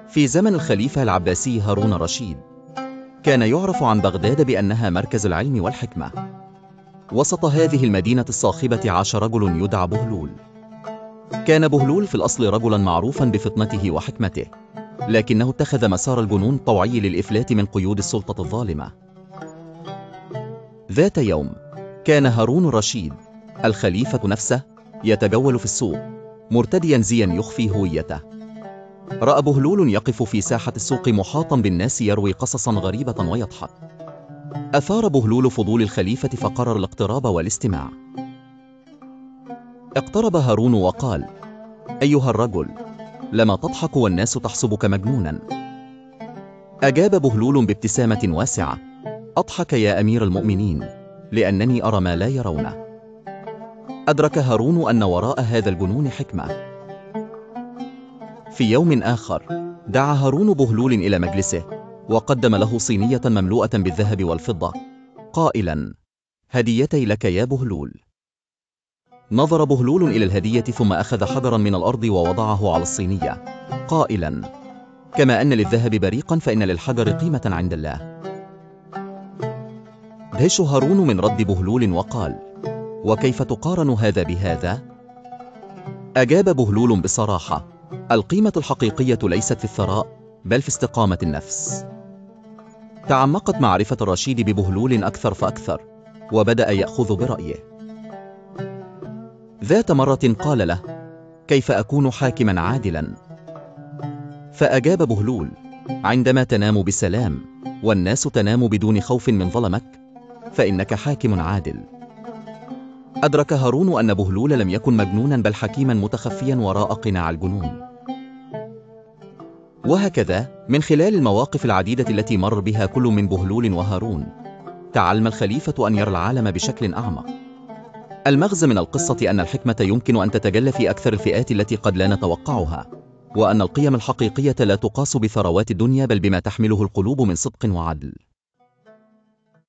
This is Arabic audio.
في زمن الخليفة العباسي هارون الرشيد، كان يعرف عن بغداد بأنها مركز العلم والحكمة. وسط هذه المدينة الصاخبة عاش رجل يدعى بهلول. كان بهلول في الأصل رجلا معروفا بفطنته وحكمته، لكنه اتخذ مسار الجنون الطوعي للإفلات من قيود السلطة الظالمة. ذات يوم، كان هارون الرشيد الخليفة نفسه يتجول في السوق مرتديا زيا يخفي هويته. رأى بهلول يقف في ساحة السوق محاطا بالناس يروي قصصا غريبة ويضحك. أثار بهلول فضول الخليفة فقرر الاقتراب والاستماع. اقترب هارون وقال: أيها الرجل، لما تضحك والناس تحسبك مجنونا؟ أجاب بهلول بابتسامة واسعة: أضحك يا أمير المؤمنين، لأنني أرى ما لا يرونه. أدرك هارون أن وراء هذا الجنون حكمة. في يوم آخر، دعا هارون بهلول إلى مجلسه، وقدم له صينية مملوءة بالذهب والفضة، قائلا: هديتي لك يا بهلول. نظر بهلول إلى الهدية ثم أخذ حجرا من الأرض ووضعه على الصينية، قائلا: كما أن للذهب بريقا فإن للحجر قيمة عند الله. دهش هارون من رد بهلول وقال: وكيف تقارن هذا بهذا؟ أجاب بهلول بصراحة: القيمة الحقيقية ليست في الثراء، بل في استقامة النفس. تعمقت معرفة الرشيد ببهلول أكثر فأكثر، وبدأ يأخذ برأيه. ذات مرة قال له: كيف أكون حاكما عادلا؟ فأجاب بهلول: عندما تنام بسلام والناس تنام بدون خوف من ظلمك، فإنك حاكم عادل. أدرك هارون أن بهلول لم يكن مجنونا بل حكيما متخفيا وراء قناع الجنون. وهكذا من خلال المواقف العديدة التي مر بها كل من بهلول وهارون، تعلم الخليفة أن يرى العالم بشكل أعمق. المغزى من القصة أن الحكمة يمكن أن تتجلى في أكثر الفئات التي قد لا نتوقعها، وأن القيم الحقيقية لا تقاس بثروات الدنيا بل بما تحمله القلوب من صدق وعدل.